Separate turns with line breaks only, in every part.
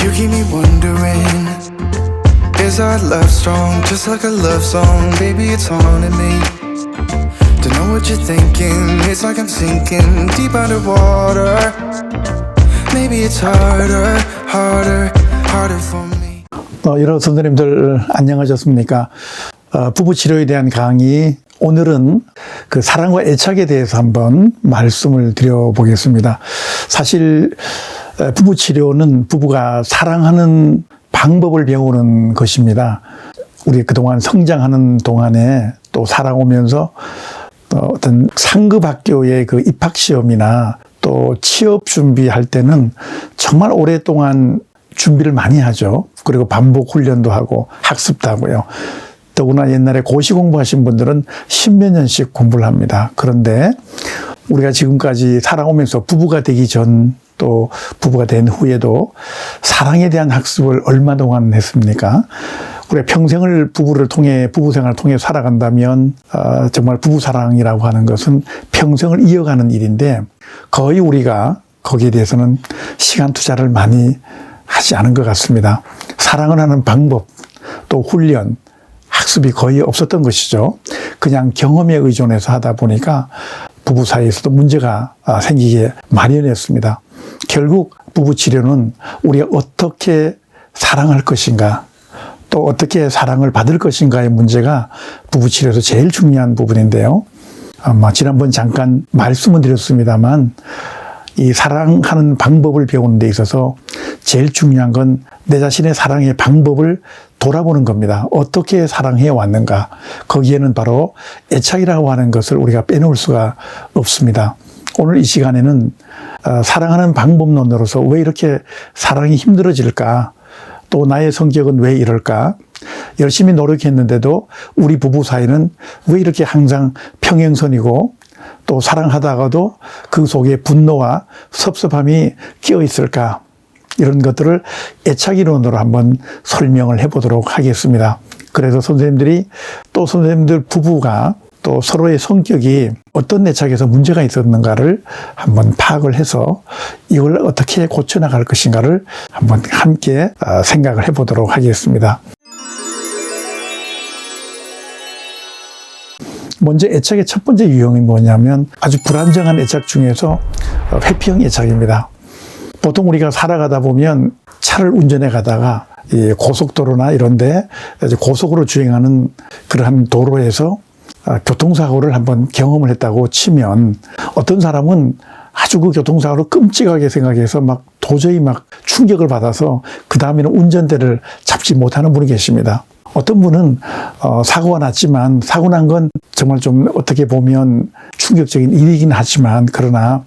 You keep me wondering, is our love strong? Just like a love song, baby, it's haunting me. Don't know what you're thinking, it's like I'm sinking deep underwater. Maybe it's harder for me.
여러 선생님들 안녕하셨습니까? 부부 치료에 대한 강의, 오늘은 그 사랑과 애착에 대해서 한번 말씀을 드려보겠습니다. 사실 부부 치료는 부부가 사랑하는 방법을 배우는 것입니다. 우리 그동안 성장하는 동안에 또 살아오면서 어떤 상급 학교의 그 입학 시험이나 또 취업 준비할 때는 정말 오랫동안 준비를 많이 하죠. 그리고 반복 훈련도 하고 학습도 하고요. 더구나 옛날에 고시 공부하신 분들은 십몇 년씩 공부를 합니다. 그런데 우리가 지금까지 살아오면서 부부가 되기 전 또 부부가 된 후에도 사랑에 대한 학습을 얼마 동안 했습니까? 우리가 평생을 부부 생활을 통해 살아간다면 정말 부부 사랑이라고 하는 것은 평생을 이어가는 일인데 거의 우리가 거기에 대해서는 시간 투자를 많이 하지 않은 것 같습니다. 사랑을 하는 방법, 또 훈련, 학습이 거의 없었던 것이죠. 그냥 경험에 의존해서 하다 보니까 부부 사이에서도 문제가 생기게 마련했습니다. 결국 부부 치료는 우리가 어떻게 사랑할 것인가, 또 어떻게 사랑을 받을 것인가의 문제가 부부 치료에서 제일 중요한 부분인데요. 지난번 잠깐 말씀을 드렸습니다만 이 사랑하는 방법을 배우는 데 있어서 제일 중요한 건 내 자신의 사랑의 방법을 돌아보는 겁니다. 어떻게 사랑해 왔는가. 거기에는 바로 애착이라고 하는 것을 우리가 빼놓을 수가 없습니다. 오늘 이 시간에는 사랑하는 방법론으로서 왜 이렇게 사랑이 힘들어질까? 또 나의 성격은 왜 이럴까? 열심히 노력했는데도 우리 부부 사이는 왜 이렇게 항상 평행선이고 또 사랑하다가도 그 속에 분노와 섭섭함이 끼어 있을까? 이런 것들을 애착이론으로 한번 설명을 해보도록 하겠습니다. 그래서 선생님들 부부가 또 서로의 성격이 어떤 애착에서 문제가 있었는가를 한번 파악을 해서 이걸 어떻게 고쳐나갈 것인가를 한번 함께 생각을 해보도록 하겠습니다. 먼저 애착의 첫 번째 유형이 뭐냐면 아주 불안정한 애착 중에서 회피형 애착입니다. 보통 우리가 살아가다 보면 차를 운전해 가다가 고속도로나 이런데 고속으로 주행하는 그러한 도로에서 교통사고를 한번 경험을 했다고 치면 어떤 사람은 아주 그 교통사고를 끔찍하게 생각해서 도저히 충격을 받아서 그 다음에는 운전대를 잡지 못하는 분이 계십니다. 어떤 분은 사고가 났지만 사고 난 건 정말 좀 어떻게 보면 충격적인 일이긴 하지만 그러나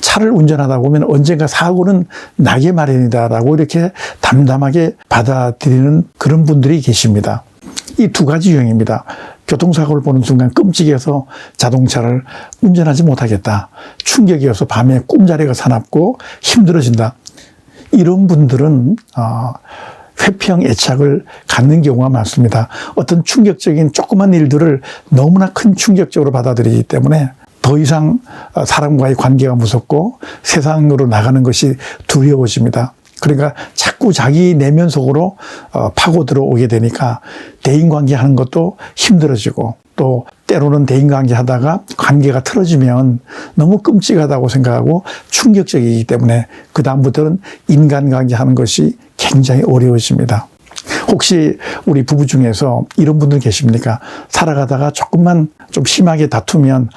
차를 운전하다 보면 언젠가 사고는 나게 마련이다라고 이렇게 담담하게 받아들이는 그런 분들이 계십니다. 이 두 가지 유형입니다. 교통사고를 보는 순간 끔찍해서 자동차를 운전하지 못하겠다. 충격이어서 밤에 꿈자리가 사납고 힘들어진다. 이런 분들은 회피형 애착을 갖는 경우가 많습니다. 어떤 충격적인 조그만 일들을 너무나 큰 충격적으로 받아들이기 때문에 더 이상 사람과의 관계가 무섭고 세상으로 나가는 것이 두려워집니다. 그러니까 자꾸 자기 내면 속으로 파고 들어오게 되니까 대인관계 하는 것도 힘들어지고 또 때로는 대인관계 하다가 관계가 틀어지면 너무 끔찍하다고 생각하고 충격적이기 때문에 그 다음부터는 인간관계 하는 것이 굉장히 어려워집니다. 혹시 우리 부부 중에서 이런 분들 계십니까? 살아가다가 조금만 좀 심하게 다투면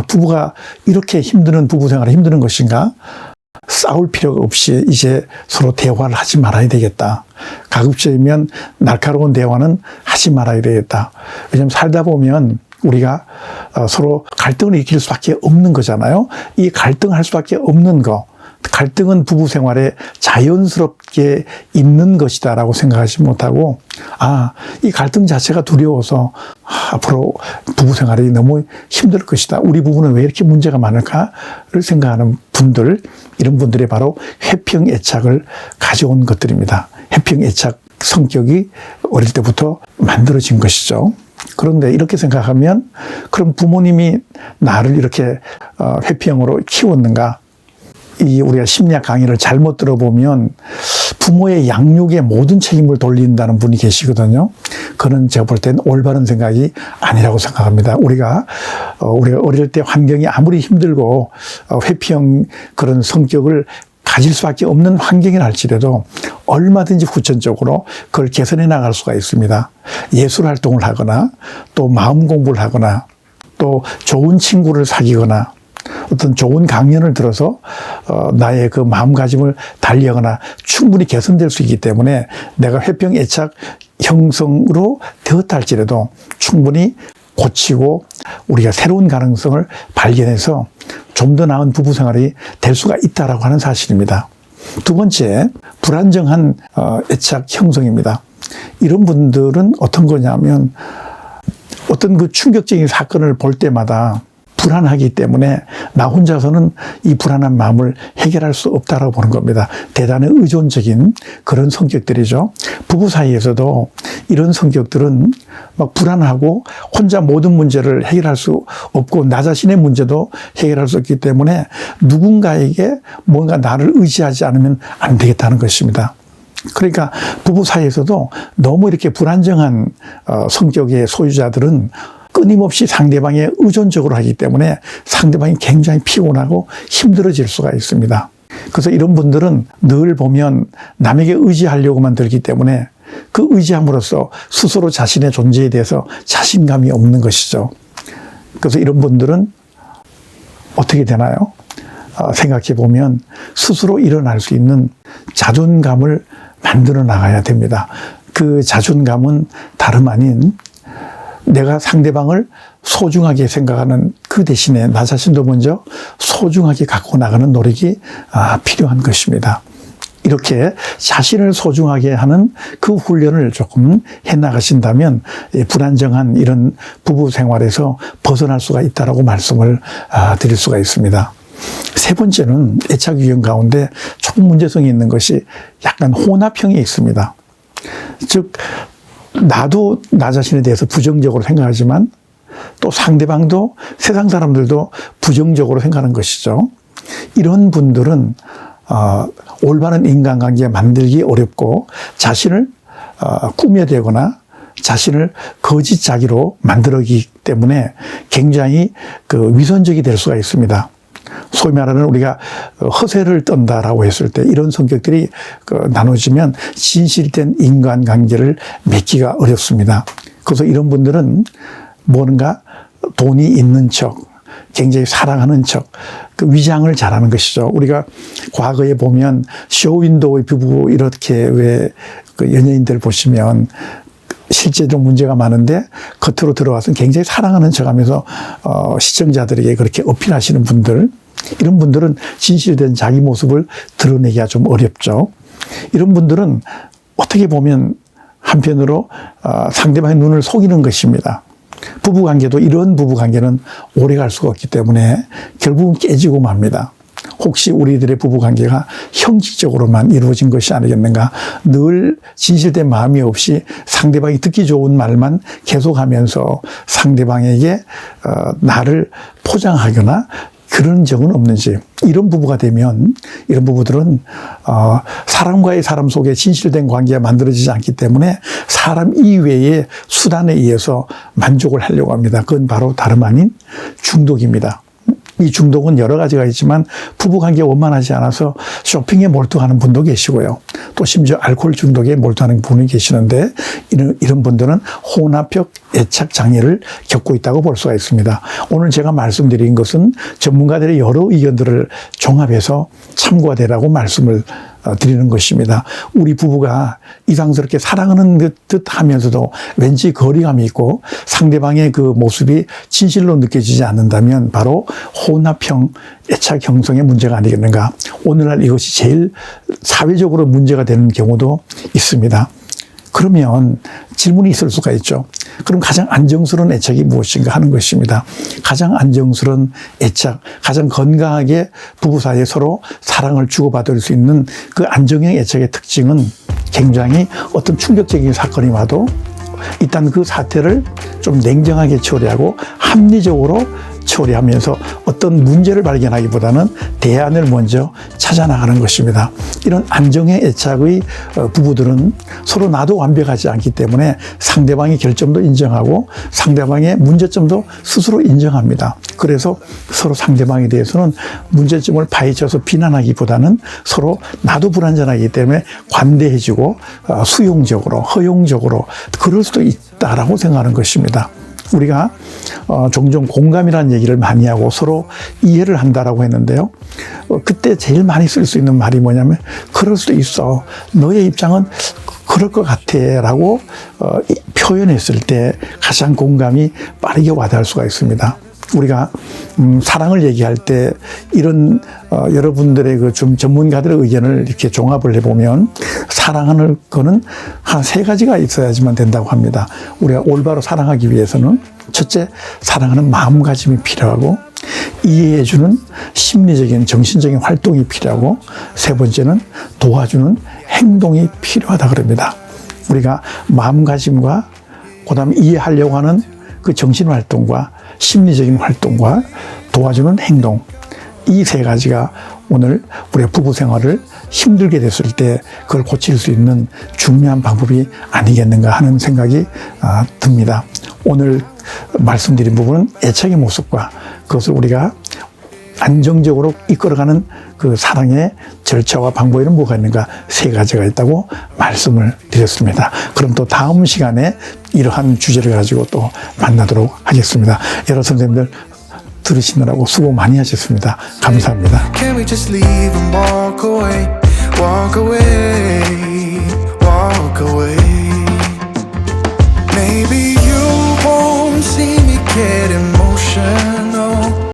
부부가 이렇게 힘드는 부부 생활이 힘드는 것인가? 싸울 필요가 없이 이제 서로 대화를 하지 말아야 되겠다. 가급적이면 날카로운 대화는 하지 말아야 되겠다. 왜냐하면 살다 보면 우리가 서로 갈등을 일으킬 수밖에 없는 거잖아요. 이 갈등할 수밖에 없는 거, 갈등은 부부 생활에 자연스럽게 있는 것이다라고 생각하지 못하고 이 갈등 자체가 두려워서 앞으로 부부 생활이 너무 힘들 것이다. 우리 부부는 왜 이렇게 문제가 많을까를 생각하는 분들, 이런 분들이 바로 회피형 애착을 가져온 것들입니다. 회피형 애착 성격이 어릴 때부터 만들어진 것이죠. 그런데 이렇게 생각하면 그럼 부모님이 나를 이렇게 회피형으로 키웠는가? 우리가 심리학 강의를 잘못 들어보면 부모의 양육의 모든 책임을 돌린다는 분이 계시거든요. 그는 제가 볼 때는 올바른 생각이 아니라고 생각합니다. 우리가 어릴 때 환경이 아무리 힘들고 회피형 그런 성격을 가질 수밖에 없는 환경이라 할지라도 얼마든지 후천적으로 그걸 개선해 나갈 수가 있습니다. 예술 활동을 하거나 또 마음 공부를 하거나 또 좋은 친구를 사귀거나 어떤 좋은 강연을 들어서 나의 그 마음가짐을 달리하거나 충분히 개선될 수 있기 때문에 내가 회피형 애착 형성으로 되었다 할지라도 충분히 고치고 우리가 새로운 가능성을 발견해서 좀 더 나은 부부 생활이 될 수가 있다라고 하는 사실입니다. 두 번째, 불안정한 애착 형성입니다. 이런 분들은 어떤 거냐면 어떤 그 충격적인 사건을 볼 때마다 불안하기 때문에 나 혼자서는 이 불안한 마음을 해결할 수 없다라고 보는 겁니다. 대단히 의존적인 그런 성격들이죠. 부부 사이에서도 이런 성격들은 막 불안하고 혼자 모든 문제를 해결할 수 없고 나 자신의 문제도 해결할 수 없기 때문에 누군가에게 뭔가 나를 의지하지 않으면 안 되겠다는 것입니다. 그러니까 부부 사이에서도 너무 이렇게 불안정한 성격의 소유자들은 끊임없이 상대방에 의존적으로 하기 때문에 상대방이 굉장히 피곤하고 힘들어질 수가 있습니다. 그래서 이런 분들은 늘 보면 남에게 의지하려고만 들기 때문에 그 의지함으로써 스스로 자신의 존재에 대해서 자신감이 없는 것이죠. 그래서 이런 분들은 어떻게 되나요? 생각해 보면 스스로 일어날 수 있는 자존감을 만들어 나가야 됩니다. 그 자존감은 다름 아닌 내가 상대방을 소중하게 생각하는 그 대신에 나 자신도 먼저 소중하게 갖고 나가는 노력이 필요한 것입니다. 이렇게 자신을 소중하게 하는 그 훈련을 조금 해나가신다면 불안정한 이런 부부 생활에서 벗어날 수가 있다라고 말씀을 드릴 수가 있습니다. 세 번째는 애착 유형 가운데 조금 문제성이 있는 것이 약간 혼합형이 있습니다. 즉 나도 나 자신에 대해서 부정적으로 생각하지만 또 상대방도 세상 사람들도 부정적으로 생각하는 것이죠. 이런 분들은 올바른 인간관계 만들기 어렵고 자신을 꾸며대거나 자신을 거짓 자기로 만들기 때문에 굉장히 그 위선적이 될 수가 있습니다. 소위 말하는 우리가 허세를 떤다라고 했을 때 이런 성격들이 나눠지면 진실된 인간관계를 맺기가 어렵습니다. 그래서 이런 분들은 뭔가 돈이 있는 척, 굉장히 사랑하는 척, 그 위장을 잘하는 것이죠. 우리가 과거에 보면 쇼윈도우 부부 이렇게 왜 그 연예인들 보시면 실제로 문제가 많은데 겉으로 들어와서 굉장히 사랑하는 척하면서 시청자들에게 그렇게 어필하시는 분들, 이런 분들은 진실된 자기 모습을 드러내기가 좀 어렵죠. 이런 분들은 어떻게 보면 한편으로 상대방의 눈을 속이는 것입니다. 부부관계도 이런 부부관계는 오래갈 수가 없기 때문에 결국은 깨지고 맙니다. 혹시 우리들의 부부관계가 형식적으로만 이루어진 것이 아니겠는가. 늘 진실된 마음이 없이 상대방이 듣기 좋은 말만 계속하면서 상대방에게 나를 포장하거나 그런 적은 없는지. 이런 부부가 되면 이런 부부들은 사람과의 사람 속에 진실된 관계가 만들어지지 않기 때문에 사람 이외의 수단에 의해서 만족을 하려고 합니다. 그건 바로 다름 아닌 중독입니다. 이 중독은 여러 가지가 있지만 부부관계에 원만하지 않아서 쇼핑에 몰두하는 분도 계시고요. 또 심지어 알코올 중독에 몰두하는 분이 계시는데 이런 분들은 혼합형 애착 장애를 겪고 있다고 볼 수가 있습니다. 오늘 제가 말씀드린 것은 전문가들의 여러 의견들을 종합해서 참고가 되라고 말씀을 드리는 것입니다. 우리 부부가 이상스럽게 사랑하는 듯 하면서도 왠지 거리감이 있고 상대방의 그 모습이 진실로 느껴지지 않는다면 바로 혼합형 애착 형성의 문제가 아니겠는가. 오늘날 이것이 제일 사회적으로 문제가 되는 경우도 있습니다. 그러면 질문이 있을 수가 있죠. 그럼 가장 안정스러운 애착이 무엇인가 하는 것입니다. 가장 안정스러운 애착, 가장 건강하게 부부 사이에 서로 사랑을 주고받을 수 있는 그 안정형 애착의 특징은 굉장히 어떤 충격적인 사건이 와도 일단 그 사태를 좀 냉정하게 처리하고 합리적으로 처리하면서 어떤 문제를 발견하기보다는 대안을 먼저 찾아 나가는 것입니다. 이런 안정의 애착의 부부들은 서로 나도 완벽하지 않기 때문에 상대방의 결점도 인정하고 상대방의 문제점도 스스로 인정합니다. 그래서 서로 상대방에 대해서는 문제점을 파헤쳐서 비난하기보다는 서로 나도 불완전하기 때문에 관대해지고 수용적으로 허용적으로 그럴 수도 있다라고 생각하는 것입니다. 우리가 종종 공감이라는 얘기를 많이 하고 서로 이해를 한다라고 했는데요. 그때 제일 많이 쓸 수 있는 말이 뭐냐면 그럴 수도 있어. 너의 입장은 그럴 것 같아 라고 표현했을 때 가장 공감이 빠르게 와닿을 수가 있습니다. 우리가 사랑을 얘기할 때 이런 여러분들의 그 좀 전문가들의 의견을 이렇게 종합을 해보면 사랑하는 거는 한 3가지가 있어야지만 된다고 합니다. 우리가 올바로 사랑하기 위해서는 첫째, 사랑하는 마음가짐이 필요하고 이해해주는 심리적인 정신적인 활동이 필요하고 세 번째는 도와주는 행동이 필요하다 그럽니다. 우리가 마음가짐과 그다음에 이해하려고 하는 그 정신활동과 심리적인 활동과 도와주는 행동 이 3가지가 오늘 우리의 부부 생활을 힘들게 됐을 때 그걸 고칠 수 있는 중요한 방법이 아니겠는가 하는 생각이 듭니다. 오늘 말씀드린 부분은 애착의 모습과 그것을 우리가 안정적으로 이끌어가는 그 사랑의 절차와 방법에는 뭐가 있는가 3가지가 있다고 말씀을 드렸습니다. 그럼 또 다음 시간에 이러한 주제를 가지고 또 만나도록 하겠습니다. 여러 선생님들 들으시느라고 수고 많이 하셨습니다. 감사합니다.
Can we just leave and walk away, walk away, walk away? Maybe you won't see me get emotion.